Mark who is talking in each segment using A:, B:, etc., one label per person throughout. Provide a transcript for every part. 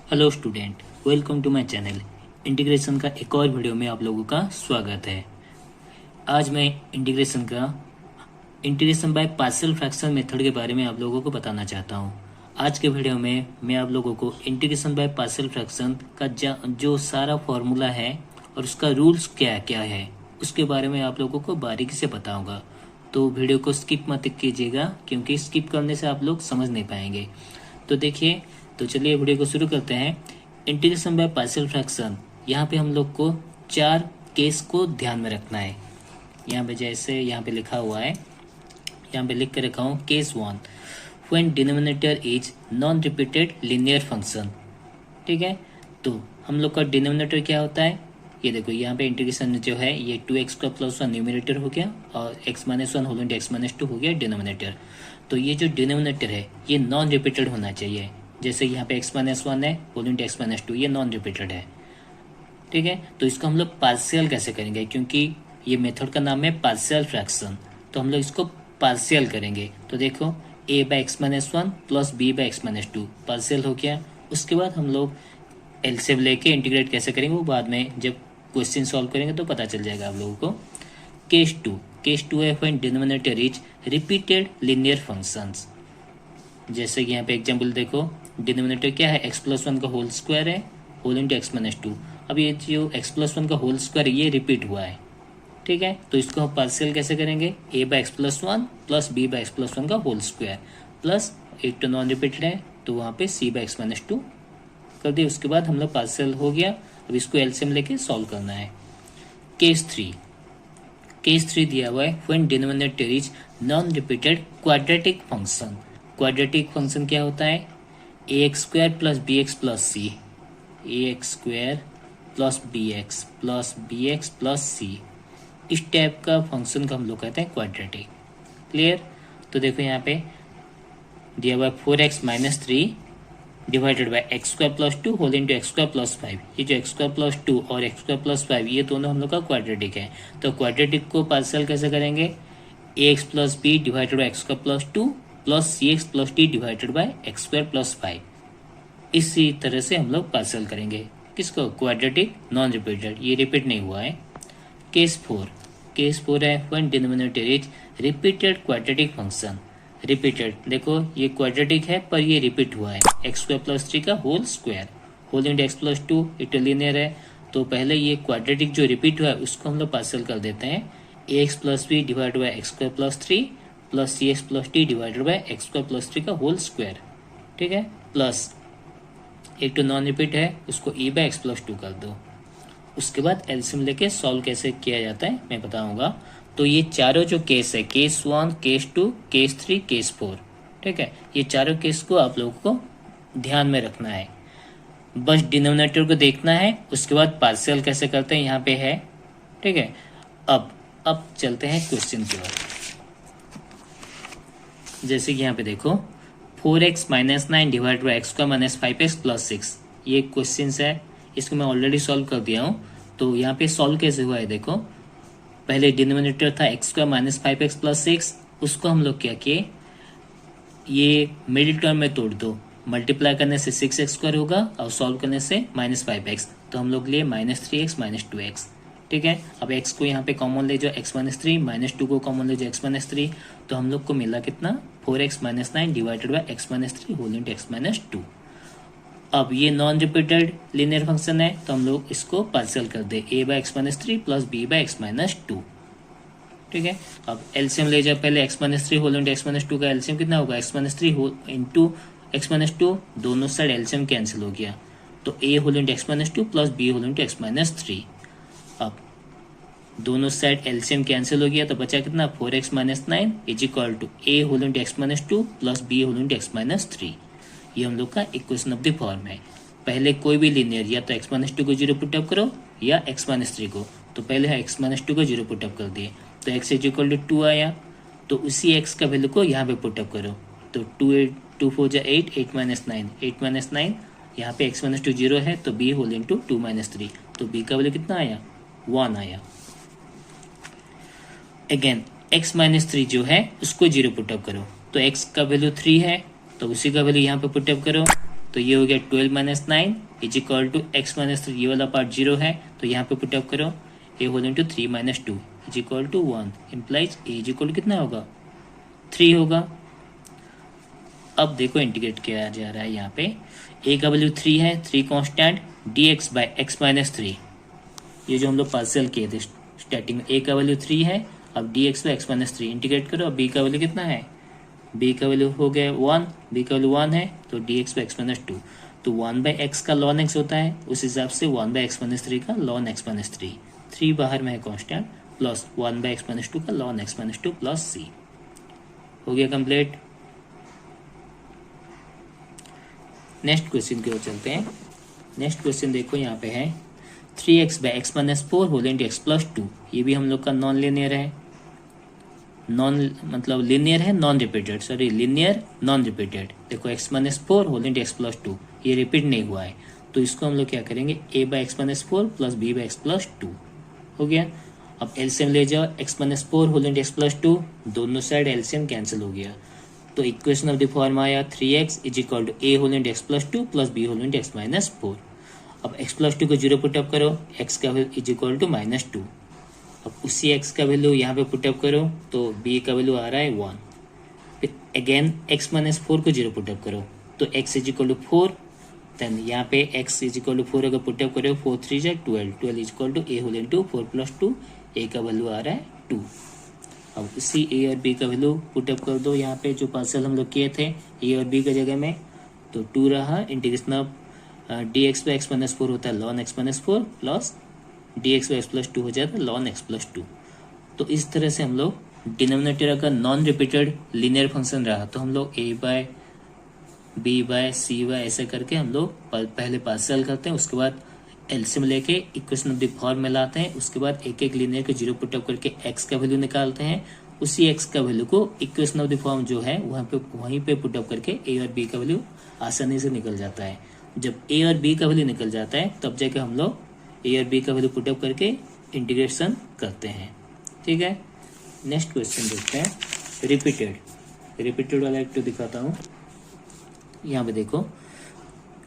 A: Hello student, welcome to my channel. Integration का एक और वीडियो में आप लोगों का स्वागत है। आज मैं integration by partial fraction method के बारे में आप लोगों को बताना चाहता हूँ। आज के वीडियो में मैं आप लोगों को इंटीग्रेशन बाय पार्शियल फ्रैक्शन का जो सारा फॉर्मूला है और उसका रूल्स क्या क्या है उसके बारे में आप लोगों को बारीकी से बताऊंगा। तो वीडियो को स्किप मत कीजिएगा, क्योंकि स्किप करने से आप लोग समझ नहीं पाएंगे। तो देखिए, तो चलिए वीडियो को शुरू करते हैं। इंटीग्रेशन बाय पार्शियल फ्रैक्शन, यहाँ पे हम लोग को 4 केस को ध्यान में रखना है। यहाँ पे जैसे यहाँ पे लिखा हुआ है, यहाँ पे लिख के रखा हूँ case 1, when denominator is non repeated linear function. ठीक है, तो हम लोग का डिनोमिनेटर क्या होता है, ये देखो यहाँ पे इंटीग्रेशन जो है ये 2x का प्लस 1 न्यूमिनेटर हो गया और x minus 1 whole into x minus 2 हो गया डिनोमिनेटर। तो ये जो डिनोमिनेटर है ये नॉन रिपीटेड होना चाहिए। जैसे यहाँ पे x माइनस 1 है होल इंटू x माइनस 2, ये नॉन रिपीटेड है। ठीक है, तो इसको हम लोग पार्शियल कैसे करेंगे, क्योंकि ये मेथड का नाम है पार्शियल फ्रैक्शन, तो हम लोग इसको पार्शियल करेंगे। तो देखो a by x minus 1 plus b by x minus 2 partial हो गया। उसके बाद हम लोग एलसीएम लेके इंटीग्रेट कैसे करेंगे वो बाद में जब क्वेश्चन सॉल्व करेंगे तो पता चल जाएगा आप लोगों को। केस 2 है when denominator is repeated linear functions. जैसे कि यहाँ पे एग्जांपल देखो, डिनोमिनेटर क्या है, x प्लस 1 का होल स्क्वायर है होल इंटू एक्स माइनस 2। अब ये जो x प्लस 1 का होल स्क्वायर है ये रिपीट हुआ है। ठीक है, तो इसको हम पार्शियल कैसे करेंगे, a by x plus 1 plus b by x plus 1 का होल स्क्वायर प्लस एक तो नॉन रिपीटेड है तो वहाँ पे c बाई एक्स माइनस 2 कर दिए। उसके बाद हम लोग पार्शियल हो गया। अब इसको एलसीएम लेके सॉल्व करना है। केस 3 दिया हुआ है when denominator is non repeated quadratic function. Quadratic function क्या होता है, ax square plus B x plus C, ax square plus B x plus C, इस टाइप का फंक्शन को हम लोग कहते हैं क्वाड्रेटिक। क्लियर, तो देखो यहाँ पे दिया हुआ है 4x minus 3 divided by x square plus 2 whole into x square plus 5। ये जो एक्स स्क्वायर प्लस 2 और एक्स स्क्वायर प्लस 5 ये दोनों हम लोग का क्वाड्रेटिक है। तो क्वाड्रेटिक को पार्शियल कैसे करेंगे, ax plus B divided by x square plus 2 plus C x plus D divided by x square plus 5। इसी तरह से हम लोग पार्शियल करेंगे किसको, क्वाड्रेटिक नॉन रिपीटेड, ये रिपीट नहीं हुआ है। केस 4 है when denominator is repeated quadratic function. Repeated देखो ये क्वाड्रेटिक है पर ये रिपीट हुआ है, एक्स स्क्वायर प्लस 3 का whole square whole into x plus 2 इटोलिनियर है। तो पहले ये क्वाड्रेटिक जो रिपीट हुआ है उसको हम लोग पार्शियल कर देते हैं, ax plus B divide by x square plus 3 plus C x plus D divided by x square plus 3 का होल स्क्वायर। ठीक है, प्लस एक तो नॉन रिपीट है उसको e बाई एक्स प्लस 2 कर दो। उसके बाद एलसीएम लेके सॉल्व कैसे किया जाता है मैं बताऊंगा। तो ये चारों जो केस है, केस 1, केस 2, केस 3, केस 4, ठीक है, ये चारों केस को आप लोगों को ध्यान में रखना है। बस डिनोमिनेटर को देखना है, उसके बाद पार्शियल कैसे करते हैं यहाँ पे है। ठीक है, अब चलते हैं क्वेश्चन की ओर। जैसे कि यहाँ पे देखो 4x minus 9 divide by x square minus 5x plus 6, ये क्वेश्चन है, इसको मैं ऑलरेडी सॉल्व कर दिया हूँ। तो यहाँ पे सॉल्व कैसे हुआ है देखो, पहले डिनोमिनेटर था x square minus 5x plus 6, उसको हम लोग क्या किए, ये मिडिल टर्म में तोड़ दो, मल्टीप्लाई करने से 6x स्क्वायर होगा और सॉल्व करने से माइनस 5x, तो हम लोग लिए माइनस 3x माइनस 2x। ठीक है, अब x को यहाँ पे कॉमन ले जाओ, x माइनस 3 माइनस 2 को कॉमन ले जाओ, x माइनस 3, तो हम लोग को मिला कितना, 4x minus 9 divided by x minus 3 whole into x minus 2। अब ये नॉन रिपीटेड लीनियर फंक्शन है तो हम लोग इसको पार्शियल कर दे, a by x minus 3 plus b by x minus 2। ठीक है, अब एलसीएम ले जाओ, पहले x minus 3 whole into x minus 2 का एलसीएम कितना होगा, x minus 3 whole into x minus 2, दोनों साइड एलसीएम कैंसिल हो गया, तो a whole into x minus 2 plus b whole into x minus 3। अब दोनों साइड एलसीएम कैंसिल हो गया तो बचा कितना, 4x minus 9 is equal to a whole into x minus 2 plus b whole into x minus 3। ये हम लोग का इक्वेशन ऑफ द फॉर्म है। पहले कोई भी लीनियर या तो x माइनस 2 को 0 पुटअप करो या x माइनस 3 को, तो पहले x माइनस 2 को 0 पुटअप कर दिए तो x इज इक्वल टू 2 आया, तो उसी x का वैल्यू को यहाँ पे पुटअप करो, तो 2 4 जा 8, 8 माइनस 9, यहाँ पे x माइनस 2 0 है तो b होल इंटू 2 माइनस 3, तो b का वैल्यू कितना आया, 1 आया। अगेन x माइनस 3 जो है उसको 0 पुटअप करो, तो x का वैल्यू 3 है तो उसी का वैल्यू यहाँ पे पुटअप करो, तो ये हो गया 12 minus 9 is equal to x minus 3, ये वाला पार्ट 0 है तो यहाँ पे पुटअप करो A whole into 3 minus 2 is equal to 1 implies A is equal to कितना होगा 3 होगा। अब देखो इंटीग्रेट किया जा रहा है यहाँ पे, ए का वैल्यू 3 है, 3 constant D x by x minus 3, ये जो हम लोग पार्शियल किए थे स्टार्टिंग में, ए का वैल्यू 3 है, अब D x by x minus 3 integrate करो। अब बी का वैल्यू कितना है, बी का वैल्यू हो गया 1, बी का वैल्यू 1 है तो D x by x minus 2, तो 1 बाई एक्स का लॉन एक्स होता है, उस हिसाब से 1 बाई एक्स माइनस 3 का लॉन एक्स माइनस 3, 3 बाहर में है constant, plus 1 by x minus 2 का लॉन एक्स माइनस 2 प्लस सी। हो गया कंप्लीट। नेक्स्ट क्वेश्चन की ओर चलते हैं। नेक्स्ट क्वेश्चन देखो यहाँ पे है 3x by x minus 4 whole into x plus 2, ये भी हम लोग का नॉन लिनियर है, नॉन मतलब लिनियर है non repeated, sorry linear non repeated. देखो x minus 4 whole into x plus 2 ये रिपीट नहीं हुआ है, तो इसको हम लोग क्या करेंगे a by x minus 4 plus B by x plus 2 हो गया। अब एलसीएम ले जाओ, x minus 4 whole into x plus 2, दोनों साइड एलसीएम कैंसिल हो गया, तो इक्वेशन ऑफ द फॉर्म आया 3x is equal to a whole into x plus 2 plus b whole into x minus 4। अब x प्लस 2 को 0 put up करो, x का value is equal to minus 2, अब उसी x का वैल्यू यहाँ पे पुटअप करो तो b का वैल्यू आ रहा है 1, फिर अगेन x माइनस 4 को 0 पुटअप करो तो x is equal to 4, then यहाँ पे x इज इक्वल टू 4 अगर पुटअप करो 4 3 जा 12, 12 is equal to a whole into 4 plus 2, a का वैल्यू आ रहा है 2। अब इसी a और b का वैल्यू पुटअप कर दो यहाँ पे जो पार्शियल हम लोग किए थे a और b का जगह में, तो 2 रहा, integration of D x by x minus 4 होता है lawn x minus 4 plus D x by x plus 2 हो जाता है लॉन एक्स प्लस 2। तो इस तरह से हम लोग डिनोमिनेटर अगर नॉन रिपीटेड लीनियर फंक्शन रहा तो हम लोग a by B by C by ऐसे करके हम लोग पहले पार्शियल करते हैं, उसके बाद एलसीएम लेके इक्वेशन ऑफ द फॉर्म में लाते हैं, उसके बाद एक एक लीनियर के 0 पुटअप करके x का वैल्यू निकालते हैं, उसी x का वैल्यू को इक्वेशन ऑफ द फॉर्म जो है वहीं पे पुटअप करके a और b का वैल्यू आसानी से निकल जाता है। जब a और b का वैल्यू निकल जाता है तब जाके हम लोग a और b का वैल्यू पुटअप करके इंटीग्रेशन करते हैं। ठीक है, नेक्स्ट क्वेश्चन देखते हैं रिपीटेड वाला एक तो दिखाता हूँ। यहाँ पे देखो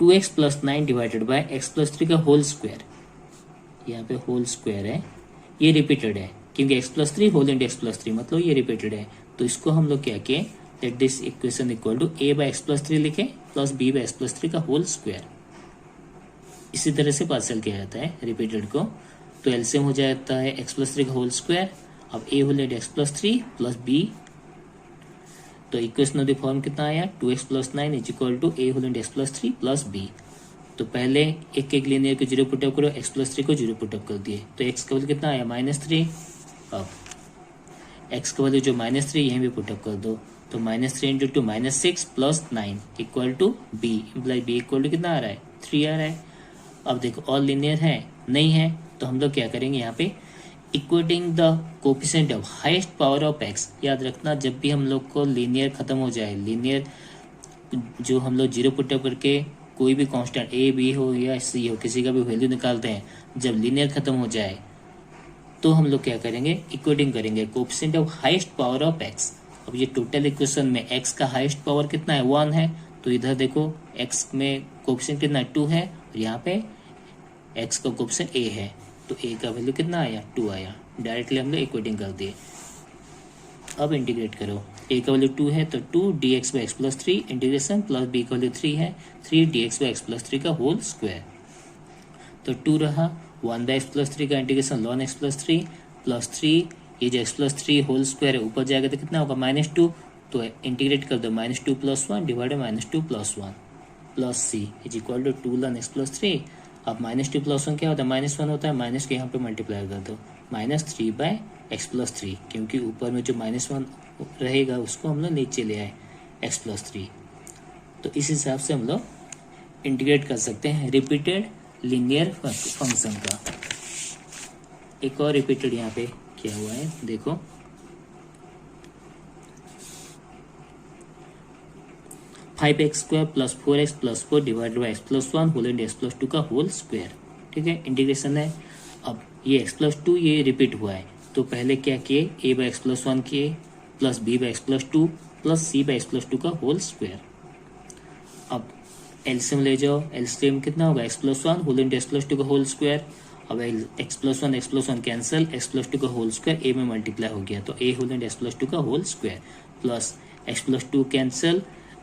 A: 2x plus 9 divided by x plus 3 का होल स्क्वायर, यहाँ पे होल स्क्वायर है, ये रिपीटेड है क्योंकि x plus 3 whole into x plus 3 मतलब ये रिपीटेड है, तो इसको हम लोग क्या किए let this equation equal to a by x plus 3 लिखे plus b by x plus 3 का होल स्क्वायर। इसी तरह से पार्शियल किया जाता है रिपीटेड को, तो एलसीएम हो जाता है x प्लस 3 का होल स्क्वायर, अब a whole into x plus 3 plus b, तो इक्वेशन ऑफ द फॉर्म कितना आया 2x plus 9 is equal to a whole into x plus 3 plus b। तो पहले एक एक लीनियर को 0 पुटअप करो, x प्लस 3 को 0 पुटअप कर दिए तो x का वैल्यू कितना आया -3, अब x का वैल्यू जो -3 यहीं भी पुटअप कर दो, तो -3 into 2 -6 plus 9 equal to b, imply b equal to कितना आ रहा है 3 आ रहा है। अब देखो और लीनियर है नहीं है, तो हम लोग क्या करेंगे यहाँ पे equating the coefficient of highest power of x, याद रखना जब भी हम लोग को लीनियर खत्म हो जाए, लीनियर जो हम लोग 0 पुटअप करके कोई भी कांस्टेंट a b हो या c हो किसी का भी वैल्यू निकालते हैं, जब लीनियर खत्म हो जाए तो हम लोग क्या करेंगे इक्वेटिंग करेंगे coefficient of highest power of x। अब ये टोटल इक्वेशन में x का हाईएस्ट पावर कितना है 1 है, तो इधर देखो x में कोफिशिएंट कितना 2 है और यहाँ पे x का कोफिशिएंट a है, तो a का वैल्यू कितना आया 2 आया, डायरेक्टली हम लोग इक्वेटिंग कर दिए। अब इंटीग्रेट करो, a का वैल्यू 2 है तो 2 dx by x plus 3 integration plus b का वैल्यू 3 है 3 dx बाई एक्स प्लस 3 का होल स्क्वायर, तो 2 रहा 1 बाई एक्स प्लस 3 का integration lawn x plus 3 plus 3, ये जो एक्स प्लस 3 होल स्क्वायर है ऊपर जाएगा तो कितना होगा -2, तो इंटीग्रेट कर दो -2 plus 1 divide -2 plus 1 plus C is equal to 2 lon x plus 3। अब -2 प्लस 1 क्या होता है -1 होता है, माइनस के यहाँ पे मल्टीप्लाई कर दो -3 बाई एक्स प्लस 3, क्योंकि ऊपर में जो -1 रहेगा उसको हम लोग नीचे ले आए एक्स प्लस 3, तो इस हिसाब से हम लोग इंटीग्रेट कर सकते हैं रिपीटेड लीनियर फंक्शन का। एक और रिपीटेड यहाँ पे क्या हुआ है देखो, five x square plus 4x plus 4 divide by x plus 1 whole into x plus 2 का होल स्क्वायर। ठीक है, इंटीग्रेशन है। अब ये एक्स प्लस 2 ये रिपीट हुआ है, तो पहले क्या किए a बाई एक्स प्लस 1 किए plus b by x plus 2 plus c by x plus 2 का होल स्क्वायर। अब एलसीएम ले जाओ, एलसीएम कितना होगा x plus one whole into x plus two का होल स्क्वायर। अब x plus one cancel, x plus two का whole square A में मल्टीप्लाई हो गया तो A whole into x plus two का whole square plus x plus two cancel,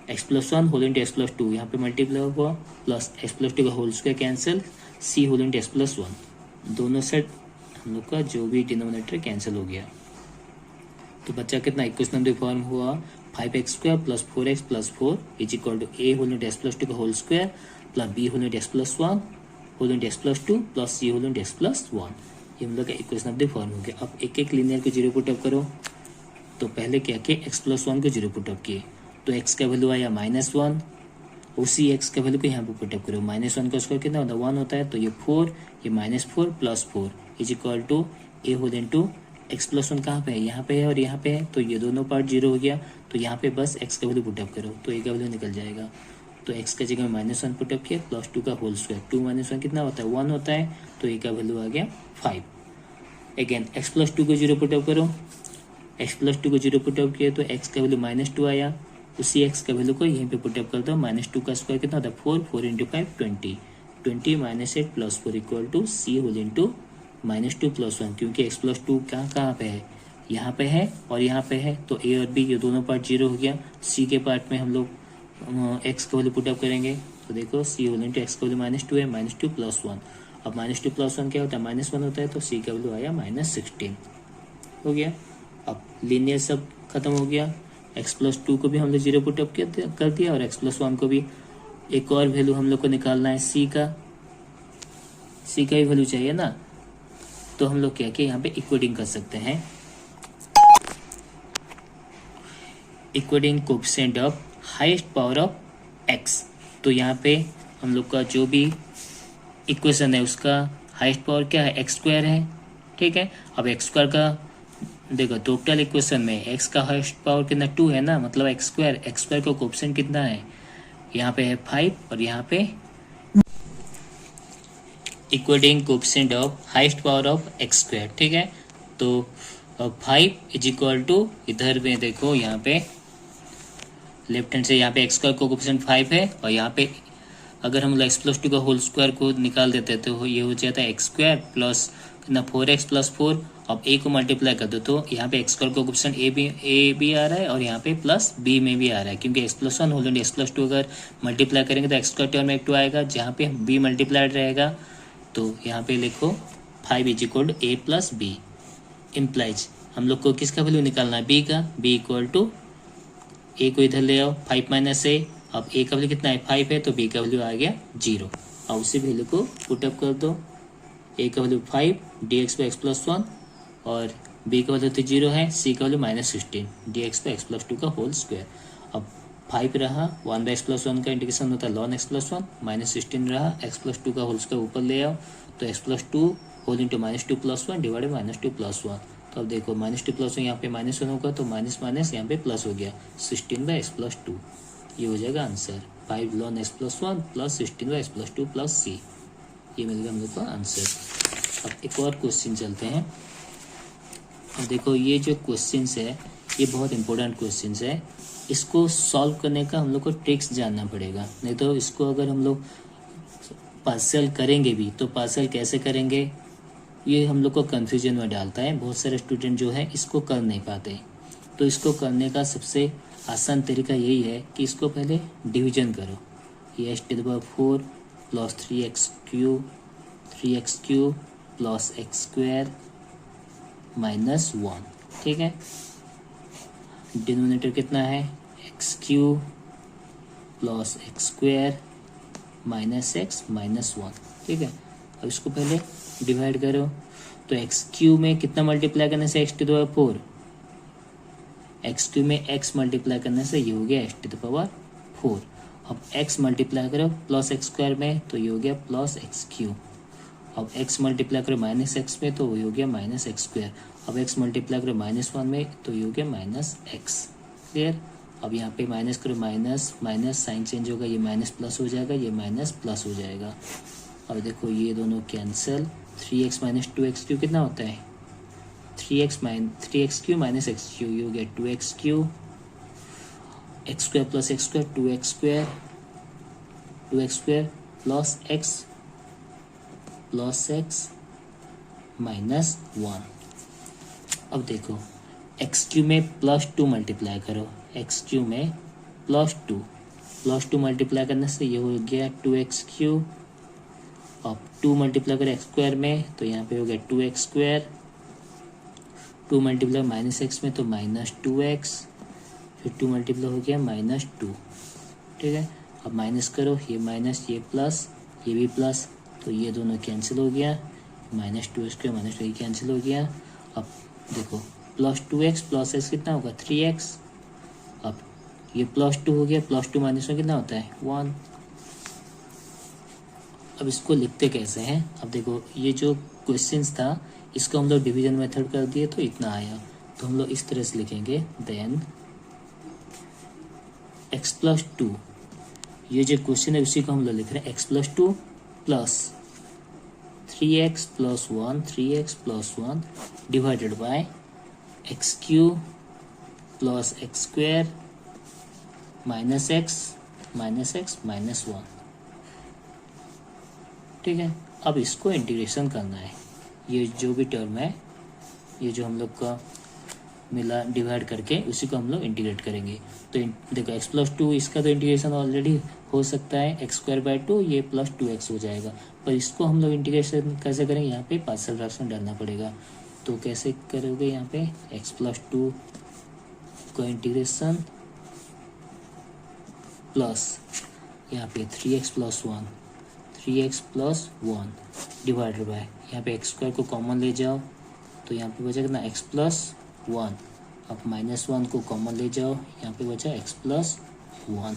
A: x plus one whole into x plus two यहाँ पे multiply हुआ plus x plus two का whole square cancel, C whole into x plus one दोनों set हम लोग का जो भी डिनोमिनेटर कैंसिल हो गया। तो बच्चा कितना इक्वेशन नंबर फॉर्म हुआ 5x² plus 4x plus 4 is equal to A whole into x plus two का whole square plus B whole into x plus one whole into x plus two plus C whole into x plus one. ये हम लोग का equation number form हो गया। अब एक एक लीनियर को जीरो पुट अप करो। तो पहले क्या किए एक्स प्लस वन को जीरो पुट अप किए तो एक्स का वैल्यू आया -1, उसी एक्स का वैल्यू को यहाँ पे पुट अप करो। -1 का स्क्वायर कितना होता है 1 होता है तो ये 4, ये -4 plus 4 is equal to A whole into x plus one कहाँ पे है यहाँ पे है और यहाँ पे है तो ये दोनों पार्ट जीरो हो गया तो यहाँ पे बस एक्स का वैल्यू पुटअप करो तो ए का वैल्यू निकल जाएगा। तो एक्स का जगह में -1 पुटअप किया प्लस 2 का होल स्क्वायर 2 - 1 कितना होता है 1 होता है तो ए का वैल्यू आ गया 5। अगेन एक्स प्लस टू को जीरो पुटअप करो, एक्स प्लस टू को जीरो पुटअप किया तो एक्स का वैल्यू -2 आया, उसी एक्स का वैल्यू को यहीं पे पुटअप कर दो। -2 का स्क्वायर कितना होता है 4, 4 into 5 20, 20 - 8 plus 4 equal to C whole into -2 plus 1 क्योंकि एक्स प्लस टू कहाँ पे है यहाँ पे है और यहाँ पे है तो ए और बी ये दोनों पार्ट जीरो हो गया। सी के पार्ट में हम लोग एक्स का वैल्यू पुटअप करेंगे तो देखो सी होल इंटू एक्स का वैल्यू -2 है -2 प्लस 1। अब -2 प्लस 1 क्या होता है -1 होता है तो सी का वैल्यू आया -16 हो गया। अब लीनियर सब खत्म हो गया। एक्स प्लस टू को भी हम लोग जीरो पुटअप कर दिया और एक्स प्लस 1 को भी। एक और वैल्यू हम लोग को निकालना है सी का ही वैल्यू चाहिए ना तो हम लोग क्या यहाँ पे इक्वेटिंग कर सकते हैं, equating coefficient of highest power of x. तो यहाँ पे हम लोग का जो भी इक्वेशन है उसका हाईएस्ट पावर क्या है एक्स स्क्वायर है, ठीक है। अब एक्स स्क्वायर का देखो टोटल इक्वेशन में एक्स का हाईएस्ट पावर कितना 2 है ना, मतलब एक्स स्क्वायर का कोएफिशिएंट कितना है यहाँ पे है 5 और यहाँ पे equating coefficient of highest power of x square, ठीक है। तो 5 इज इक्वल टू इधर में देखो यहाँ पे लेफ्ट हैंड से यहाँ पे एक्स स्क्वायर को कोएफिशिएंट 5 है और यहाँ पे अगर हम एक्स प्लस टू का होल स्क्वायर को निकाल देते तो ये हो जाता है एक्स स्क्वायर प्लस कितना 4x प्लस 4। अब a को मल्टीप्लाई कर दो तो यहाँ पे एक्स स्क्वायर को कोएफिशिएंट ए भी आ रहा है और यहाँ पे प्लस b में भी आ रहा है क्योंकि x plus one whole into x plus two अगर मल्टीप्लाई करेंगे तो एक्स स्क्वायर टर्म में एक 2 आएगा जहाँ पे b मल्टीप्लाइड रहेगा। तो यहाँ पे लिखो 5 is equal to a plus B implies हम लोग को किसका वैल्यू निकालना है b का, b इक्वल टू a को इधर ले आओ 5 माइनस a। अब a का वैल्यू कितना है 5 है तो b का वैल्यू आ गया 0 और उसी वैल्यू को पुटअप कर दो। a का वैल्यू 5 dx पे x प्लस 1 और b का वैल्यू तो 0 है, c का वैल्यू -16 dx पे x प्लस 2 का होल स्क्वायर। अब 5 रहा 1 बाई एक्स प्लस 1 का इंटीग्रेशन होता है ln x प्लस 1 -16 रहा x प्लस 2 का होल स्क्वायर ऊपर ले आओ तो x plus 2 whole into -2 plus 1 divided -2 plus 1। तो अब देखो -2 प्लस 1 यहाँ पे -1 होगा तो माइनस माइनस यहाँ पे प्लस हो गया 16 बाई एक्स प्लस 2। ये हो जाएगा answer 5 ln x plus 1 plus 16 by x plus 2 plus c। ये मिल गया हम लोग को आंसर। अब एक और क्वेश्चन चलते हैं। अब देखो ये जो क्वेश्चंस है ये बहुत इंपॉर्टेंट क्वेश्चंस है, इसको सॉल्व करने का हम लोग को ट्रिक्स जानना पड़ेगा, नहीं तो इसको अगर हम लोग पार्शियल करेंगे भी तो पार्शियल कैसे करेंगे ये हम लोग को कन्फ्यूजन में डालता है। बहुत सारे स्टूडेंट जो है इसको कर नहीं पाते। तो इसको करने का सबसे आसान तरीका यही है कि इसको पहले डिवीजन करो। ये x⁴ plus 3x³ plus x square -1, ठीक है। डिनोमिनेटर कितना है x³ plus x square -x -1, ठीक है। अब इसको पहले डिवाइड करो तो x³ में कितना मल्टीप्लाई करने से x⁴, x³ में x मल्टीप्लाई करने से ये हो गया x⁴। अब x मल्टीप्लाई करो प्लस x स्क्वायर में तो ये हो गया प्लस x³। अब x मल्टीप्लाई करो -x में तो ये हो गया -x स्क्वायर। अब x मल्टीप्लाई करो -1 में तो ये हो गया -x। क्लियर। अब यहाँ पे माइनस करो माइनस माइनस साइन चेंज होगा, ये माइनस प्लस हो जाएगा, ये माइनस प्लस हो जाएगा। अब देखो ये दोनों कैंसिल 3x - 2x³ कितना होता है 3x³ माइनस x³, ये हो गया 2x³ x square plus x square 2x square 2x² plus x minus 1। अब देखो x³ में +2 मल्टीप्लाई करो, x³ में +2 मल्टीप्लाई करने से ये हो गया 2x³। अब 2 मल्टीप्लाई करो x² में तो यहाँ पे हो गया 2x²। 2 मल्टीप्लाई -x में तो -2x, फिर 2 मल्टीप्लाई हो गया -2। ठीक है, अब माइनस करो, ये माइनस ये प्लस, ये भी प्लस, तो ये दोनों कैंसिल हो गया, -2x² -2 कैंसिल हो गया। अब देखो +2x प्लस x कितना होगा 3x। अब ये +2 हो गया, +2 -1 कितना होता है 1। अब इसको लिखते कैसे हैं, अब देखो ये जो क्वेश्चंस था इसको हम लोग डिवीजन मेथड कर दिए तो इतना आया, तो हम लोग इस तरह से लिखेंगे देन x+2, ये जो क्वेश्चन है उसी को हम लोग लिख रहे हैं x+2 plus 3x + 1 divided by x³ plus x² minus x -1। ठीक है, अब इसको इंटीग्रेशन करना है, ये जो भी टर्म है ये जो हम लोग का मिला डिवाइड करके उसी को हम लोग इंटीग्रेट करेंगे। तो देखो x+2 इसका तो इंटीग्रेशन ऑलरेडी हो सकता है, x²/2 ये +2x हो जाएगा, पर इसको हम लोग इंटीग्रेशन कैसे करेंगे, यहाँ पे पार्शियल फ्रैक्शन डालना पड़ेगा। तो कैसे करोगे, यहाँ पे x+2 का इंटीग्रेशन प्लस यहाँ पे 3x + 1 डिवाइडेड बाय यहाँ पे x² को कॉमन ले जाओ तो यहाँ पे बचा कितना x+1। अब -1 को कॉमन ले जाओ, यहाँ पे बचा x+1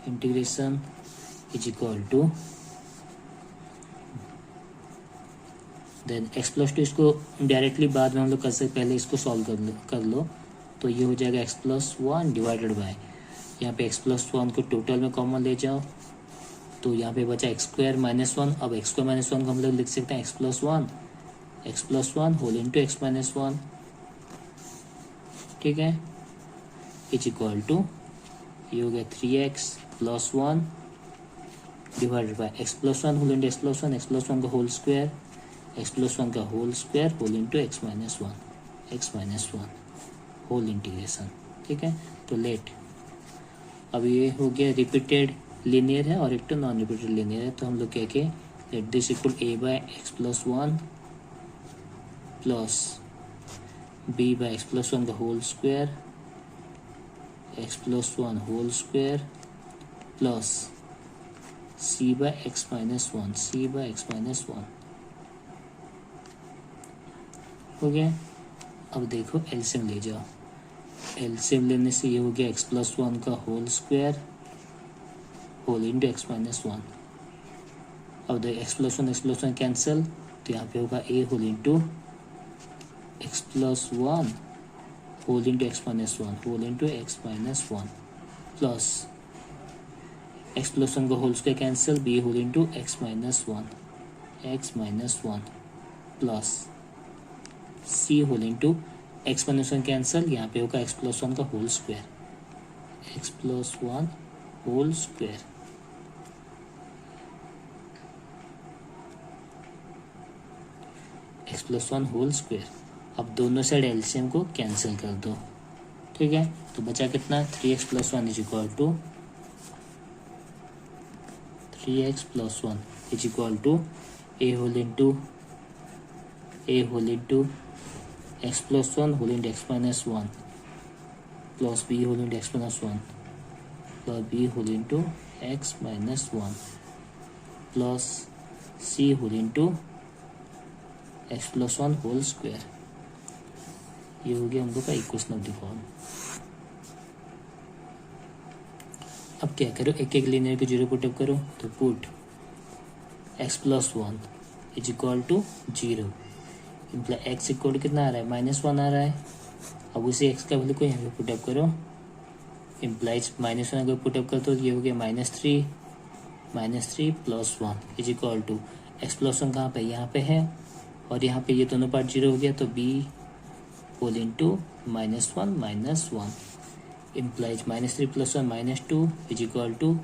A: integration is equal to then x+2, इसको डायरेक्टली बाद में हम लोग कर सकते, पहले इसको सॉल्व कर लो तो ये हो जाएगा x+1 डिवाइडेड बाय यहाँ पे x+1 को टोटल में कॉमन ले जाओ तो यहाँ पे बचा x² -1। अब x² -1 को हम लोग लिख सकते हैं x+1 होल इंटू x -1। ठीक है, इज इक्वल टू ये हो गया 3x + 1 divided by x+1 whole into x+1 का होल स्क्वायर, x+1 का whole square whole into x -1 whole integration. ठीक है, तो लेट अब ये हो गया रिपीटेड लीनियर है और एक तो नॉन रिपीटेड लीनियर है, तो हम लोग क्या के let this equal a/x+1 plus b/x+1 का whole square x+1 whole square plus c/x -1 हो गया। अब देखो एलसीएम ले जाओ, एलसीएम लेने से ये हो गया x+1 का whole square whole into x -1। अब देखो x+1 कैंसिल तो यहाँ पे होगा a whole into x+1 whole into x -1 plus x+1 का whole square cancel b whole into x -1 plus c whole into x -1 cancel, यहाँ पे होगा x+1 का whole square x+1 whole square x+1 whole square. अब दोनों side LCM को cancel कर दो। ठीक है, तो बचा कितना 3x + 1 is equal to 3x + 1 is equal to a whole into x+1 whole into x -1 plus b whole into x -1 plus b whole into x -1 plus c whole into x+1 whole square. ये हो गया हम लोग का equation of the form. अब क्या करो, एक एक लीनियर को जीरो पुट अप करो, तो put x+1 is equal to 0 imply x equal to कितना आ रहा है -1 आ रहा है। अब उसे x का वैल्यू को यहाँ पे पुट अप करो, इम्प्लाइज -1 अगर पुट अप करो तो ये हो गया -3 + 1 इज इक्वल टू x+1 कहाँ पे यहाँ पे है और यहाँ पे ये दोनों पार्ट 0 हो गया तो b whole into -1 - 1 implies -3 + 1 -2 is equal to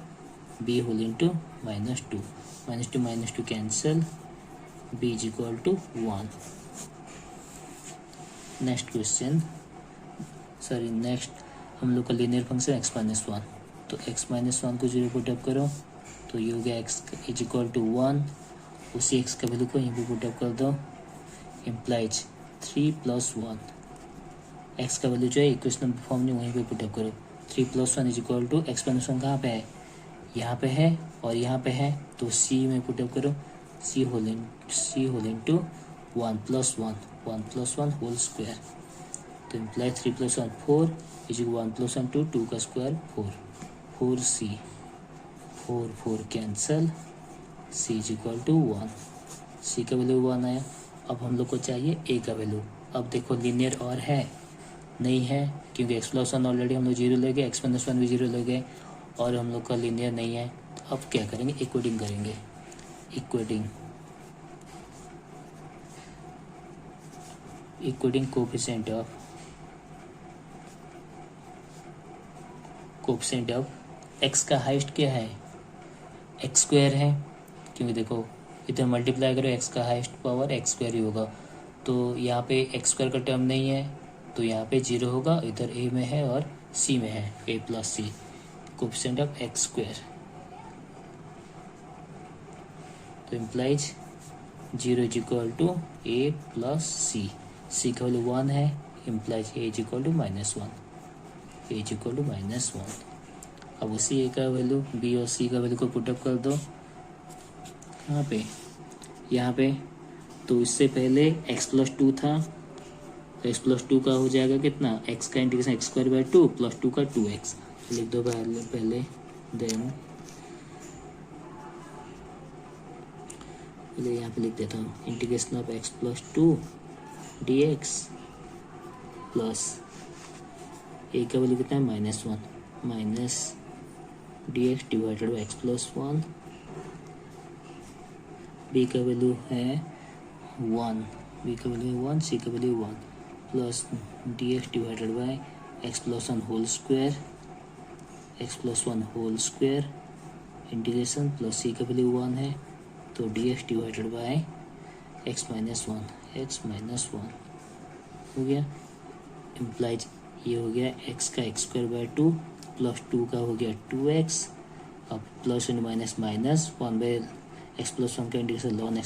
A: b whole into -2. -2 cancel, b is equal to 1. Next हम लोग का लीनियर फंक्शन x-1, तो x-1 को 0 पुटअप करो तो ये हो गया x इज इक्वल टू 1. उसी x का वैल्यू को यहीं पे पुटअप कर दो, इम्प्लाइज 3 + 1. x का वैल्यू जो है इक्वेशन फॉर्म में वहीं पे पुटअप करो. 3 + 1 इज इक्वल टू x-1 कहाँ पे है, यहाँ पे है और यहाँ पे है, तो c में पुटअप करो. c whole into 1 + 1 whole square, तो इम्प्लाई 3 + 1 4 इज 1 + 1 2 का square 4c 4 cancel, c is equal to 1. c का वैल्यू 1 आया. अब हम लोग को चाहिए a का वैल्यू. अब देखो लीनियर और है नहीं है, क्योंकि x+1 ऑलरेडी हम लोग 0 ले गए, x-1 भी 0 ले गए और हम लोग का लीनियर नहीं है. अब क्या करेंगे, इक्वेटिंग करेंगे. इक्वेटिंग कोफिशिएंट ऑफ x का हाइस्ट क्या है, x² है, क्योंकि देखो इधर मल्टीप्लाई करो x का हाइस्ट पावर x² ही होगा, तो यहाँ पे x² का टर्म नहीं है तो यहाँ पे 0 होगा. इधर a में है और c में है, a + c, coefficient of x², तो implies 0 is equal to a + c. c का वैल्यू 1 है, implies a is equal to -1. अब उसी a का वैल्यू b और c का वैल्यू को पुटअप कर दो. कहाँ पे, यहाँ पे. तो इससे पहले x+2 था, तो x+2 का हो जाएगा कितना, x का इंटीग्रेशन x² + 2 का 2x. लिख दो पहले देन यहाँ पे लिख देता हूँ, integration of x+2 dx plus a का वैल्यू कितना है -1 minus dx divided by x+1. b का वैल्यू है 1, c का value 1 plus dx divided by x+1 whole square integration plus c का वैल्यू 1 है, तो dx डिवाइडेड बाई x-1 हो गया. इम्प्लाइज ये हो गया x का x² प्लस 2 का हो गया 2x. अब प्लस और माइनस 1 बाई x+1 का इंटीग्रेशन ln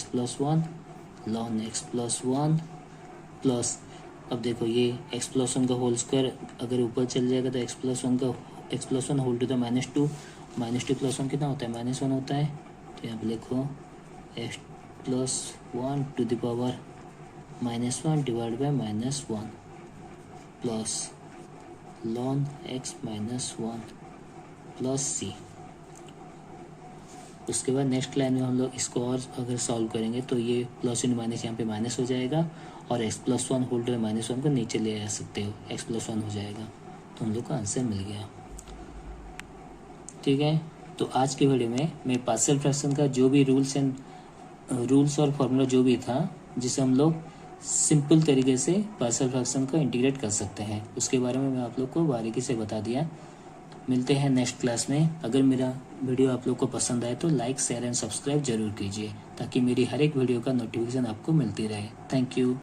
A: x+1 प्लस, अब देखो ये x+1 का होल स्क्वायर अगर ऊपर चल जाएगा तो x+1 होल टू द -2 + 1 कितना होता है, -1 होता है. तो यहाँ पे लिखो x+1 to the power -1 divide by -1 plus ln x-1 plus c. उसके बाद नेक्स्ट लाइन में हम लोग इसको और अगर सॉल्व करेंगे तो ये प्लस और माइनस यहाँ पे माइनस हो जाएगा और x+1 होल टू -1 को नीचे ले आ सकते हो, x+1 हो जाएगा. तो हम लोग को आंसर मिल गया. ठीक है, तो आज के वीडियो में मैं पार्शियल फ्रैक्शन का जो भी रूल्स और फॉर्मूला जो भी था, जिसे हम लोग सिंपल तरीके से पार्शियल फ्रैक्शन को इंटीग्रेट कर सकते हैं, उसके बारे में मैं आप लोग को बारीकी से बता दिया. मिलते हैं नेक्स्ट क्लास में. अगर मेरा वीडियो आप लोग को पसंद आए तो लाइक शेयर एंड सब्सक्राइब जरूर कीजिए, ताकि मेरी हर एक वीडियो का नोटिफिकेशन आपको मिलती रहे. Thank you.